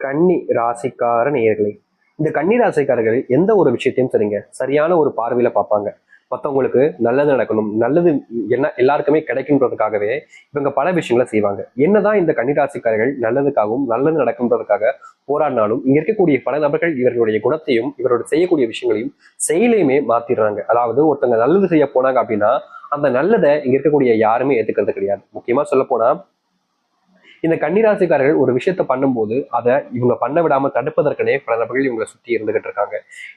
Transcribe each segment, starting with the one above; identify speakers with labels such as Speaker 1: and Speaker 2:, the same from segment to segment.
Speaker 1: கன்னி ராசிக்கார நேயர்களே, இந்த கன்னி ராசிக்காரர்கள் எந்த ஒரு விஷயத்தையும் சரிங்க சரியான ஒரு பார்வையில பார்ப்பாங்க. மற்றவங்களுக்கு நல்லது நடக்கணும், நல்லது என்ன எல்லாருக்குமே கிடைக்குன்றதுக்காகவே இவங்க பல விஷயங்களை செய்வாங்க. என்னதான் இந்த கன்னிராசிக்காரர்கள் நல்லதுக்காகவும் நல்லது நடக்கும்ன்றதுக்காக போராடினாலும் இங்க இருக்கக்கூடிய பல நபர்கள் இவர்களுடைய குணத்தையும் இவரோட செய்யக்கூடிய விஷயங்களையும் செயலையுமே மாத்திடுறாங்க. அதாவது ஒருத்தங்க நல்லது செய்ய போனாங்க அப்படின்னா அந்த நல்லதை இங்க இருக்கக்கூடிய யாருமே ஏத்துக்கிறது கிடையாது. முக்கியமா சொல்ல போனா இந்த கன்னிராசிக்காரர்கள் ஒரு விஷயத்த பண்ணும்போது அதை இவங்க பண்ண விடாம தடுப்பதற்கனே பல நபர்கள் இவங்களை சுத்தி இருந்துகிட்டு இருக்காங்க.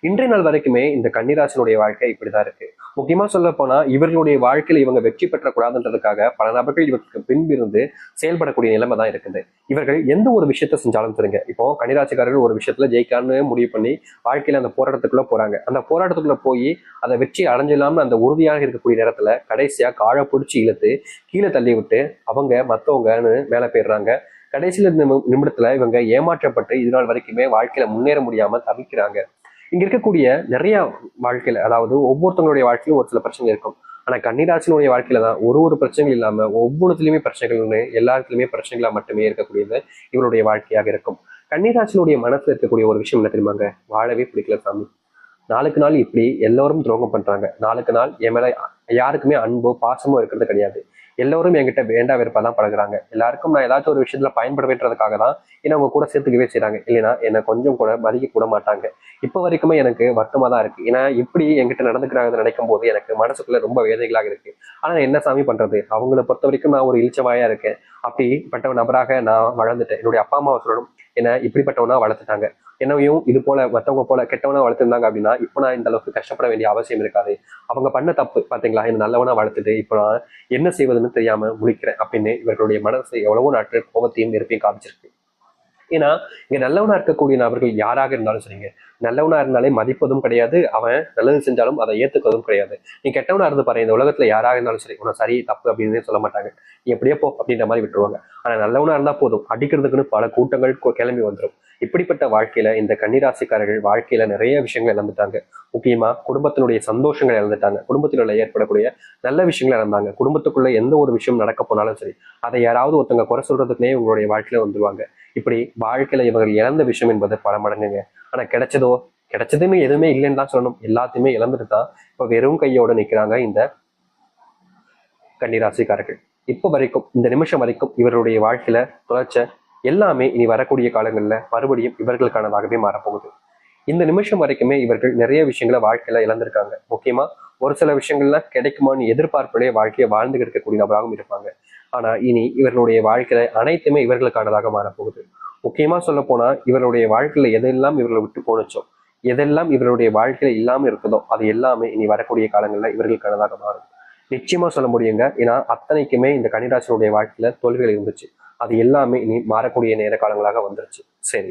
Speaker 1: இன்றைய நாள் வரைக்குமே இந்த கன்னிராசினுடைய வாழ்க்கை இப்படிதான் இருக்கு. முக்கியமா சொல்ல போனா இவர்களுடைய வாழ்க்கையில இவங்க வெற்றி பெற்றக்கூடாதுன்றதுக்காக பல நபர்கள் இவருக்கு பின்பிருந்து செயல்படக்கூடிய நிலைமை தான் இருக்குது. இவர்கள் எந்த ஒரு விஷயத்த செஞ்சாலும் தெரியுங்க. இப்போ கன்னிராசிக்காரர்கள் ஒரு விஷயத்துல ஜெயிக்கலாம்னு முடிவு பண்ணி வாழ்க்கையில அந்த போராட்டத்துக்குள்ள போறாங்க. அந்த போராட்டத்துக்குள்ள போய் அதை வெற்றி அடைஞ்சிடாம அந்த உறுதியாக இருக்கக்கூடிய நேரத்துல கடைசியா காழ பிடிச்சி இழுத்து கீழே தள்ளி விட்டு அவங்க மத்தவங்கன்னு மேல போயிடுறாங்க. கடைசியில நிமிடத்துல இவங்க ஏமாற்றப்பட்டு இது நாள் வரைக்குமே வாழ்க்கையில முன்னேற முடியாம தவிக்கிறாங்க. இங்க இருக்கக்கூடிய நிறைய வாழ்க்கையில, அதாவது ஒவ்வொருத்தவங்களுடைய வாழ்க்கையிலும் ஒரு சில பிரச்சனைகள் இருக்கும். ஆனா கன்னிராசினுடைய வாழ்க்கையில தான் ஒரு பிரச்சனைகள் இல்லாம ஒவ்வொருத்திலுமே பிரச்சனைகள்னு எல்லாத்துலயுமே பிரச்சனைகளா மட்டுமே இருக்கக்கூடியது இவருடைய வாழ்க்கையாக இருக்கும். கன்னிராசினுடைய மனசுல இருக்கக்கூடிய ஒரு விஷயம் என்ன தெரியுமாங்க? வாழவே பிடிக்கல சாமி. நாளுக்கு நாள் இப்படி எல்லோரும் துரோகம் பண்றாங்க. நாளுக்கு நாள் என் மேல யாருக்குமே அன்போ பாசமோ இருக்கிறது கிடையாது. எல்லோரும் என்கிட்ட வேண்டா வெறுப்பா தான் பழகுறாங்க. எல்லாருக்கும் நான் ஏதாச்சும் ஒரு விஷயத்துல பயன்படுவேன்றதுக்காக தான் என்ன அவங்க கூட சேர்த்துக்கவே செய்றாங்க. இல்லைன்னா என்னை கொஞ்சம் கூட மதிக்க கூட மாட்டாங்க. இப்போ வரைக்குமே எனக்கு வருத்தமா தான் இருக்கு. ஏன்னா இப்படி என்கிட்ட நடந்துக்கிறாங்கன்னு நினைக்கும் போது எனக்கு மனசுக்குள்ள ரொம்ப வேதனைகளாக இருக்கு. ஆனா என்ன சாமி பண்றது? அவங்கள பொறுத்த வரைக்கும் நான் ஒரு இளிச்சவாயா இருக்கேன். அப்படிப்பட்ட நபராக நான் வளர்ந்துட்டேன். என்னுடைய அப்பா அம்மா சொல்லணும் என்ன இப்படிப்பட்டவனா வளர்த்துட்டாங்க. என்னையும் இது போல மற்றவங்க போல கெட்டவனா வளர்த்துருந்தாங்க அப்படின்னா இப்போ நான் இந்த அளவுக்கு கஷ்டப்பட வேண்டிய அவசியம் இருக்காது. அவங்க பண்ண தப்பு பாத்தீங்களா, என்ன நல்லவனா வளர்த்துட்டு இப்போ நான் என்ன செய்வதுன்னு தெரியாம முழிக்கிறேன் அப்படின்னு இவர்களுடைய மனசு எவ்வளவோ நாட்கள் கோபத்தையும் நெருப்பையும் காமிச்சிருக்கு. ஏன்னா இங்க நல்லவனா இருக்கக்கூடிய நபர்கள் யாராக இருந்தாலும் சரிங்க, நல்லவனா இருந்தாலே மதிப்பதும் கிடையாது, அவன் நல்லது செஞ்சாலும் அதை ஏத்துக்கிறதும் கிடையாது. நீ கெட்டவனா இருந்து பாரு, இந்த உலகத்துல யாராக இருந்தாலும் சரி உன சரி தப்பு அப்படின்னு சொல்ல மாட்டாங்க. நீ எப்படியே போ அப்படின்ற மாதிரி விட்டுருவாங்க. ஆனா நல்லவனா இருந்தா போதும், அடிக்கிறதுக்குன்னு பல கூட்டங்கள் கிளம்பி வந்துடும். இப்படிப்பட்ட வாழ்க்கையில இந்த கன்னிராசிக்காரர்கள் வாழ்க்கையில நிறைய விஷயங்கள் இழந்துட்டாங்க. முக்கியமா குடும்பத்தினுடைய சந்தோஷங்களை இழந்துட்டாங்க, குடும்பத்தினுள்ள ஏற்படக்கூடிய நல்ல விஷயங்களை இழந்தாங்க. குடும்பத்துக்குள்ள எந்த ஒரு விஷயம் நடக்க போனாலும் சரி அதை யாராவது ஒருத்தங்க குறை சொல்றதுக்குனே உங்களுடைய வாழ்க்கையில வந்துருவாங்க. இப்படி வாழ்க்கையில இவர்கள் இழந்த விஷயம் என்பது பல மடங்குங்க. ஆனா கிடைச்சதுன்னு எதுவுமே இல்லைன்னு தான் சொல்லணும். எல்லாத்தையுமே இழந்துட்டு தான் இப்ப வெறும் கையோட நிக்கிறாங்க இந்த கன்னிராசிக்காரர்கள். இப்ப வரைக்கும் இந்த நிமிஷம் வரைக்கும் இவருடைய வாழ்க்கையில தொலைச்ச எல்லாமே இனி வரக்கூடிய காலங்கள்ல மறுபடியும் இவர்களுக்கானதாகவே மாறப்போகுது. இந்த நிமிஷம் வரைக்குமே இவர்கள் நிறைய விஷயங்களை வாழ்க்கையில இழந்திருக்காங்க. முக்கியமா ஒரு சில விஷயங்கள்லாம் கிடைக்குமான்னு எதிர்பார்ப்புடைய வாழ்க்கையை வாழ்ந்து இருக்கக்கூடிய நபராகவும் இருப்பாங்க. ஆனா இனி இவர்களுடைய வாழ்க்கையில அனைத்துமே இவர்களுக்கானதாக மாறப்போகுது. முக்கியமா சொல்ல போனா இவருடைய வாழ்க்கையில எதெல்லாம் இவர்களை விட்டு போனுச்சோ, எதெல்லாம் இவருடைய வாழ்க்கையில இல்லாம இருக்குதோ அது எல்லாமே இனி வரக்கூடிய காலங்கள்ல இவர்களுக்கானதாக மாறும். நிச்சயமா சொல்ல முடியுங்க. ஏன்னா அத்தனைக்குமே இந்த கன்னிராசினுடைய வாழ்க்கையில தோல்விகள் இருந்துச்சு. அது எல்லாமே இனி மாறக்கூடிய நேர காலங்களாக வந்துருச்சு. சரி,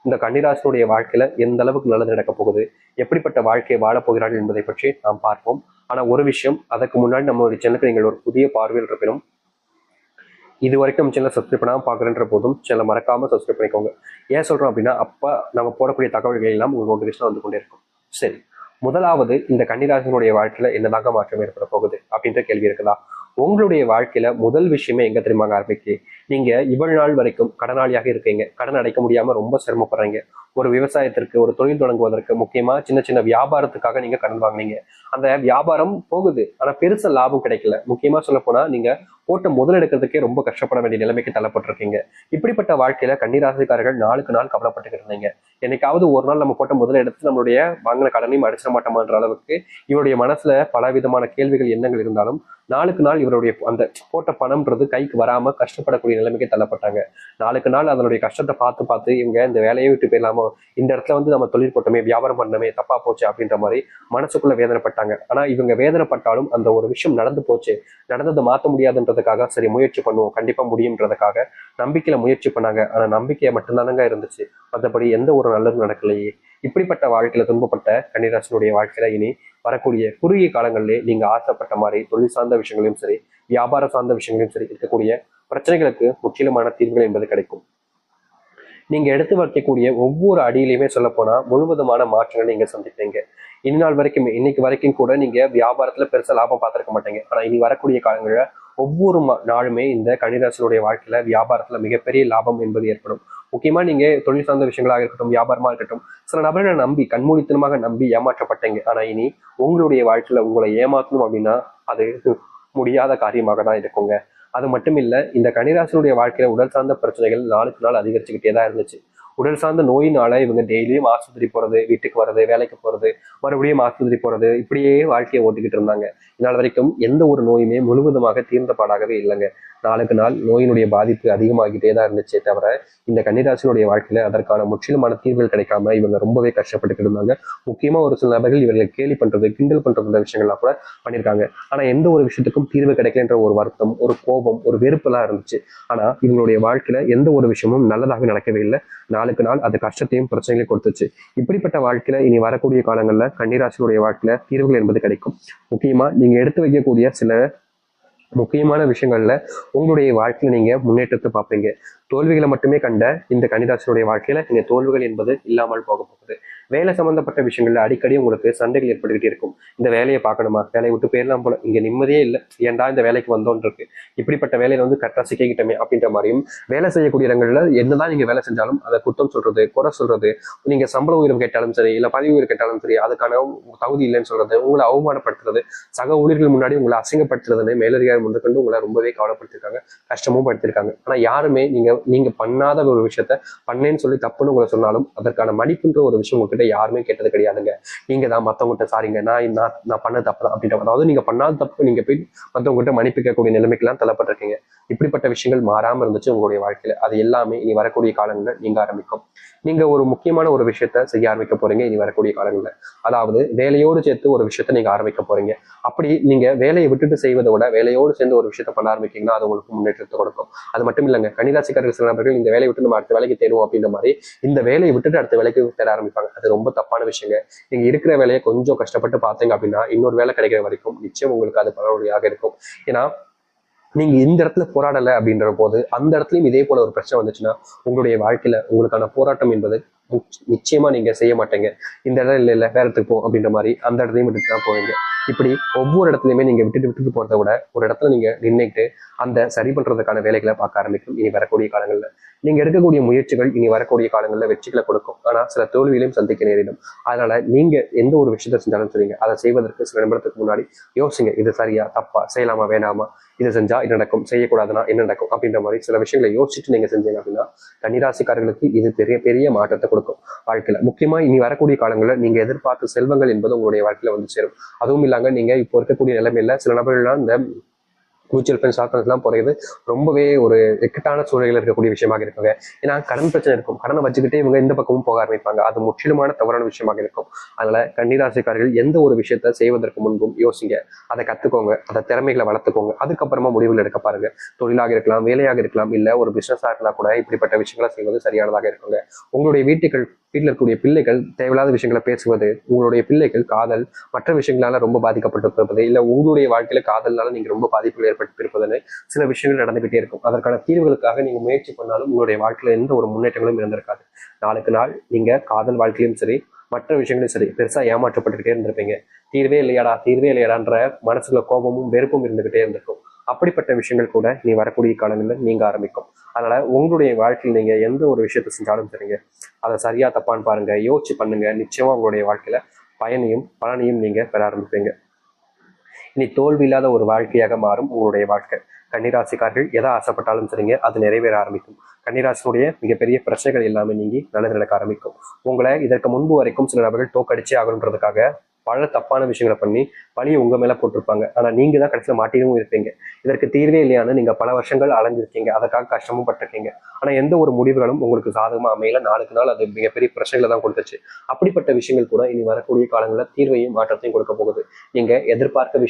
Speaker 1: இந்த கன்னிராசினுடைய வாழ்க்கையில எந்த அளவுக்கு நல்லது நடக்க போகுது, எப்படிப்பட்ட வாழ்க்கையை வாழப் போகிறார்கள் என்பதை பற்றி நாம் பார்ப்போம். ஆனா ஒரு விஷயம், அதற்கு முன்னாடி நம்மளுடைய சேனலுக்கு நீங்கள் ஒரு புதிய பார்வையில் இருப்பினும் இது வரைக்கும் நம்ம சேனல் சப்ஸ்கிரைப் பண்ணாமல் பார்க்குறன்ற போதும் சேனலை மறக்காம சப்ஸ்கிரைப் பண்ணிக்கோங்க. ஏன் சொல்றோம் அப்படின்னா அப்ப நம்ம போடக்கூடிய தகவல்கள் எல்லாம் உங்களுக்கு நோட்டிஃபிகேஷன் வந்து கொண்டே இருக்கும். சரி, முதலாவது இந்த கன்னிராசினுடைய வாழ்க்கையில என்னதாக மாற்றம் ஏற்பட போகுது அப்படின்ற கேள்வி இருக்குதா? உங்களுடைய வாழ்க்கையில முதல் விஷயமே எங்க தெரியுமாங்க ஆரம்பிக்கு? நீங்க இவ்வளவு நாள் வரைக்கும் கடனாளியாக இருக்கீங்க, கடன் அடைக்க முடியாம ரொம்ப சிரமப்படுறீங்க. ஒரு விவசாயத்திற்கு ஒரு தொழில் தொடங்குவதற்கு முக்கியமா சின்ன சின்ன வியாபாரத்துக்காக நீங்க கடன் வாங்கினீங்க. அந்த வியாபாரம் போகுது ஆனா பெருசா லாபம் கிடைக்கல. முக்கியமா சொல்ல போனா நீங்க போட்ட முதல் எடுக்கிறதுக்கே ரொம்ப கஷ்டப்பட வேண்டிய நிலைமைக்கு தள்ளப்பட்டிருக்கீங்க. இப்படிப்பட்ட வாழ்க்கையில கன்னிராசிக்காரர்கள் நாளுக்கு நாள் கவலைப்பட்டுக்கிட்டு இருந்தீங்க. என்னைக்காவது ஒரு நாள் நம்ம போட்ட முதல் எடுத்து நம்மளுடைய வாங்கின கடனையும் அடிச்சிட மாட்டோமான்ற அளவுக்கு இவருடைய மனசுல பல விதமான கேள்விகள் எண்ணங்கள் இருந்தாலும் நாளுக்கு நாள் இவருடைய அந்த போட்ட பணம்ன்றது கைக்கு வராம கஷ்டப்படக்கூடிய நிலைமைக்கு தள்ளப்பட்டாங்க. நாளுக்கு நாள் அதனுடைய கஷ்டத்தை பார்த்து பார்த்து இவங்க இந்த வேலையை விட்டு போயிடலாமோ, இந்த இடத்துல வந்து நம்ம தொழில் போட்டோமே, வியாபாரம் பண்ணமே, தப்பா போச்சு அப்படின்ற மாதிரி மனசுக்குள்ள வேதனைப்பட்டாங்க. ஆனா இவங்க வேதனைப்பட்டாலும் அந்த ஒரு விஷயம் நடந்து போச்சு, நடந்ததை மாற்ற முடியாதுன்றதுக்காக சரி முயற்சி பண்ணுவோம், கண்டிப்பா முடியும்ன்றதுக்காக நம்பிக்கையில முயற்சி பண்ணாங்க. ஆனா நம்பிக்கையை மட்டும்தானங்க இருந்துச்சு, மற்றபடி எந்த ஒரு நல்லதும் நடக்கலையே. இப்படிப்பட்ட வாழ்க்கையில துன்பப்பட்ட கன்னிராசினுடைய வாழ்க்கையில இனி வரக்கூடிய குறுகிய காலங்களிலே நீங்க ஆசைப்பட்ட மாதிரி தொழில் சார்ந்த விஷயங்களையும் சரி, வியாபாரம் சார்ந்த விஷயங்களையும் சரி இருக்கக்கூடிய பிரச்சனைகளுக்கு முற்றிலுமான தீர்வுகள் என்பது கிடைக்கும். நீங்க எடுத்து வைக்கக்கூடிய ஒவ்வொரு அடியிலையுமே சொல்ல போனா முழுவதுமான மாற்றங்களை நீங்க சந்திப்பீங்க. இந்நாள் வரைக்கும் இன்னைக்கு வரைக்கும் கூட நீங்க வியாபாரத்துல பெருசா லாபம் பார்த்திருக்க மாட்டீங்க. ஆனா இனி வரக்கூடிய காலங்களில் ஒவ்வொரு நாளுமே இந்த கன்னிராசினுடைய வாழ்க்கையில வியாபாரத்துல மிகப்பெரிய லாபம் என்பது ஏற்படும். முக்கியமா நீங்க தொழில் சார்ந்த விஷயங்களாக இருக்கட்டும், வியாபாரமா இருக்கட்டும், சில நபர்களை நம்பி கண்மூடித்தனமாக நம்பி ஏமாற்றப்பட்டீங்க. ஆனா இனி உங்களுடைய வாழ்க்கையில உங்களை ஏமாற்றணும் அப்படின்னா அது முடியாத காரியமாக தான் இருக்குங்க. அது மட்டும் இல்ல, இந்த கன்னிராசினுடைய வாழ்க்கையில உடல் சார்ந்த பிரச்சனைகள் நாளுக்கு நாள் அதிகரிச்சுக்கிட்டே தான் இருந்துச்சு. உடல் சார்ந்த நோயினால இவங்க டெய்லியும் ஆஸ்பத்திரி போறது, வீட்டுக்கு வர்றது, வேலைக்கு போறது, மறுபடியும் ஆஸ்பத்திரி போறது, இப்படியே வாழ்க்கையை ஓட்டிக்கிட்டு இருந்தாங்க. இந்நாள் வரைக்கும் எந்த ஒரு நோயுமே முழுவதுமாக தீர்ந்த பாடாகவே இல்லைங்க. நாளுக்கு நாள் நோயினுடைய பாதிப்பு அதிகமாகிட்டே தான் இருந்துச்சே தவிர இந்த கன்னிராசினுடைய வாழ்க்கையில அதற்கான முற்றிலுமான தீர்வுகள் கிடைக்காம இவங்க ரொம்பவே கஷ்டப்பட்டுக்கிட்டு இருந்தாங்க. முக்கியமா ஒரு சில நபர்கள் இவர்களை கேலி பண்றது, கிண்டல் பண்றது விஷயங்கள்லாம் கூட பண்ணியிருக்காங்க. ஆனா எந்த ஒரு விஷயத்துக்கும் தீர்வு கிடைக்கலன்ற ஒரு வருத்தம், ஒரு கோபம், ஒரு வெறுப்பெல்லாம் இருந்துச்சு. ஆனா இவங்களுடைய வாழ்க்கையில எந்த ஒரு விஷயமும் நல்லதாகவே நடக்கவே இல்லை. நாளுக்கு நாள் அது கஷ்டத்தையும் பிரச்சனைகளையும் கொடுத்துச்சு. இப்படிப்பட்ட வாழ்க்கையில இனி வரக்கூடிய காலங்கள்ல கன்னிராசினுடைய வாழ்க்கையில தீர்வுகள் என்பது கிடைக்கும். முக்கியமா நீங்க எடுத்து வைக்கக்கூடிய சில முக்கியமான விஷயங்கள்ல உங்களுடைய வாழ்க்கையில நீங்க முன்னேற்றத்தை பார்ப்பீங்க. தோல்விகளை மட்டுமே கண்ட இந்த கன்னிராசினுடைய வாழ்க்கையில நீங்க தோல்விகள் என்பது இல்லாமல் போக போகுது. வேலை சம்பந்தப்பட்ட விஷயங்கள்ல அடிக்கடி உங்களுக்கு சண்டைகள் ஏற்பட்டுக்கிட்டே இருக்கும். இந்த வேலையை பார்க்கணுமா, வேலையை விட்டு போயிடலாம் போல, இங்க நிம்மதியே இல்லை, ஏன்டா இந்த வேலைக்கு வந்தோன்னு இருக்கு, இப்படிப்பட்ட வேலையில வந்து கரெக்டா சிக்கிக்கிட்டமே அப்படின்ற மாதிரியும், வேலை செய்யக்கூடிய இடங்கள்ல என்னதான் நீங்க வேலை செஞ்சாலும் அதை குத்தம் சொல்றது, குறை சொல்றது, நீங்க சம்பள உயர்வு கேட்டாலும் சரி, இல்ல பதவி உயர்வு கேட்டாலும் சரி, அதுக்கான தகுதி இல்லைன்னு சொல்றது, உங்களை அவமானப்படுத்துறது, சக ஊழியர்கள் முன்னாடி உங்களை அசிங்கப்படுத்துறதுன்னு மேலதிகாரி முதற்கொண்டு உங்களை ரொம்பவே கவலைப்படுத்திருக்காங்க, கஷ்டமும் படுத்திருக்காங்க. ஆனா யாருமே நீங்க பண்ணாத ஒரு விஷயத்த பண்ணேன்னு சொல்லி தப்புன்னு உங்களை சொன்னாலும் அதற்கான மதிப்புன்ற ஒரு விஷயம் உங்ககிட்ட யாருமே கேட்டது கிடையாதுங்க. நீங்க தான் மத்தவங்ககிட்ட சாரிங்க, நான் பண்ண தப்பு தான் அப்படின்ற, அதாவது நீங்க பண்ணாத தப்பு நீங்க போய் மத்தவங்ககிட்ட மன்னிப்பு கேட்கக்கூடிய நிலைமைக்கெல்லாம் தள்ளப்பட்டிருக்கீங்க. இப்படிப்பட்ட விஷயங்கள் மாறாம இருந்துச்சு உங்களுடைய வாழ்க்கையில. அது எல்லாமே இனி வரக்கூடிய காலங்களில் நீங்க ஆரம்பிக்கும். நீங்க ஒரு முக்கியமான ஒரு விஷயத்த செய்ய ஆரம்பிக்க போறீங்க இனி வரக்கூடிய காலங்களில். அதாவது வேலையோடு சேர்த்து ஒரு விஷயத்த நீங்க ஆரம்பிக்க போறீங்க. அப்படி நீங்க வேலையை விட்டுட்டு செய்வதை விட வேலையோடு சேர்ந்து ஒரு விஷயத்த பண்ண ஆரம்பிக்கீங்கன்னா அது உங்களுக்கு முன்னேற்றத்தை கொடுக்கும். அது மட்டும் இல்லைங்க, கன்னிராசிக்காரர்கள் சில நபர்கள் இந்த வேலையை விட்டு நம்ம அடுத்த வேலைக்கு தேடுவோம் அப்படின்ற மாதிரி இந்த வேலையை விட்டுட்டு அடுத்த வேலைக்கு தேட ஆரம்பிப்பாங்க. அது ரொம்ப தப்பான விஷயங்க. நீங்க இருக்கிற வேலையை கொஞ்சம் கஷ்டப்பட்டு பார்த்தீங்க அப்படின்னா இன்னொரு வேலை கிடைக்கிற வரைக்கும் நிச்சயம் உங்களுக்கு அது பலவழியாக இருக்கும். ஏன்னா நீங்க இந்த இடத்துல போராடலை அப்படின்ற போது அந்த இடத்துலயும் இதே போல ஒரு பிரச்சனை வந்துச்சுன்னா உங்களுடைய வாழ்க்கையில உங்களுக்கான போராட்டம் என்பது நிச்சயமா நீங்க செய்ய மாட்டீங்க. இந்த இடம் இல்லை வேற இடத்துக்கு போ அப்படின்ற மாதிரி அந்த இடத்தையும் விட்டுட்டு தான் போவீங்க. இப்படி ஒவ்வொரு இடத்துலையுமே நீங்க விட்டுட்டு போறதை விட ஒரு இடத்துல நீங்க நின்றுட்டு அந்த சரி பண்றதுக்கான வேலைகளை பார்க்க ஆரம்பிக்கும் இனி வரக்கூடிய காலங்கள்ல. நீங்க எடுக்கக்கூடிய முயற்சிகள் இனி வரக்கூடிய காலங்களில் வெற்றிகளை கொடுக்கும். ஆனா சில தோல்விகளையும் சந்திக்க நேரிடும். அதனால நீங்க எந்த ஒரு விஷயத்த செஞ்சாலும் சரிங்க, அதை செய்வதற்கு சில நிமிடத்துக்கு முன்னாடி யோசிங்க, இது சரியா தப்பா, செய்யலாமா வேணாமா, இதை செஞ்சா என்ன நடக்கும், செய்யக்கூடாதுன்னா என்ன நடக்கும் அப்படின்ற மாதிரி சில விஷயங்களை யோசிச்சுட்டு நீங்க செஞ்சீங்க அப்படின்னா கன்னிராசிக்காரர்களுக்கு இது பெரிய பெரிய மாற்றத்தை கொடுக்கும் வாழ்க்கையில. முக்கியமா இனி வரக்கூடிய காலங்களில் நீங்க எதிர்பார்த்த செல்வங்கள் என்பது உங்களுடைய வாழ்க்கையில வந்து சேரும். அதுவும் இல்லாம நீங்க இப்போ இருக்கக்கூடிய நிலைமையில சில நபர்கள்லாம் இந்த மியூச்சுவல் ஃபண்ட் ஸ்டாக் எல்லாம் போறது ரொம்பவே ஒரு இக்கட்டான சூழலில் இருக்கக்கூடிய விஷயமாக இருக்குங்க. ஏன்னா கடன் பிரச்சனை இருக்கும், கடனை வச்சுக்கிட்டே இவங்க இந்த பக்கமும் போக ஆரம்பிப்பாங்க. அது முற்றிலுமான தவறான விஷயமாக இருக்கும். அதனால கன்னிராசிக்காரர்கள் எந்த ஒரு விஷயத்த செய்வதற்கு முன்பும் யோசிங்க, அதை கத்துக்கோங்க, அதை திறமைகளை வளர்த்துக்கோங்க, அதுக்கப்புறமா முடிவுகள் எடுக்க பாருங்க. தொழிலாக இருக்கலாம், வேலையாக இருக்கலாம், இல்ல ஒரு பிசினஸா இருந்தா கூட இப்படிப்பட்ட விஷயங்களை செய்வது சரியானதாக இருக்குங்க. உங்களுடைய வீட்டில் இருக்கக்கூடிய பிள்ளைகள் தேவையில்லாத விஷயங்களை பேசுவது, உங்களுடைய பிள்ளைகள் காதல் மற்ற விஷயங்களால ரொம்ப பாதிக்கப்பட்டிருப்பது, இல்ல உங்களுடைய வாழ்க்கையில காதல்னால நீங்க ரொம்ப பாதிப்புகள் ஏற்பட்டிருப்பதுன்னு சில விஷயங்கள் நடந்துகிட்டே இருக்கும். அதற்கான தீர்வுகளுக்காக நீங்க முயற்சி பண்ணாலும் உங்களுடைய வாழ்க்கையில எந்த ஒரு முன்னேற்றங்களும் இருந்திருக்காது. நாளுக்கு நாள் நீங்க காதல் வாழ்க்கையிலும் சரி மற்ற விஷயங்களையும் சரி பெருசா ஏமாற்றப்பட்டுக்கிட்டே இருந்திருப்பீங்க. தீர்வே இல்லையாடான்ற மனசுல கோபமும் வெறுப்பும் இருந்துகிட்டே இருந்திருக்கும். அப்படிப்பட்ட விஷயங்கள் கூட நீ வரக்கூடிய காலங்களில் நீங்க ஆரம்பிக்கும். அதனால உங்களுடைய வாழ்க்கையில் நீங்க எந்த ஒரு விஷயத்த செஞ்சாலும் சரிங்க, அதை சரியா தப்பான்னு பாருங்க, யோசிச்சு பண்ணுங்க. நிச்சயமா உங்களுடைய வாழ்க்கையில பலனையும் நீங்க பெற ஆரம்பிப்பீங்க. இனி தோல்வி இல்லாத ஒரு வாழ்க்கையாக மாறும் உங்களுடைய வாழ்க்கை. கன்னிராசிக்காரர்கள் எதை ஆசைப்பட்டாலும் சரிங்க, அது நிறைவேற ஆரம்பிக்கும். கன்னிராசினுடைய மிகப்பெரிய பிரச்சனைகள் எல்லாமே நீங்கி நல்லது நடக்க ஆரம்பிக்கும். உங்களை இதற்கு முன்பு வரைக்கும் சில நபர்கள் தோக்கடிச்சே ஆகணுன்றதுக்காக பல தப்பான விஷயங்களை பண்ணி பழியை உங்க மேல போட்டிருப்பாங்க. ஆனா நீங்க தான் கடைசியில் மாட்டியும் இருப்பீங்க. இதற்கு தீர்வே இல்லையான்னு நீங்க பல வருஷங்கள் அலைஞ்சிருக்கீங்க, அதற்காக கஷ்டமும் பட்டிருக்கீங்க. ஆனா எந்த ஒரு முடிவுகளும் உங்களுக்கு சாதகமா அமையல, நாளுக்கு நாள் அது மிகப்பெரிய பிரச்சனைகளை தான் கொடுத்துச்சு. அப்படிப்பட்ட விஷயங்கள் கூட இனி வரக்கூடிய காலங்களில் தீர்வையும் மாற்றத்தையும் கொடுக்க போகுது. நீங்க எதிர்பார்க்க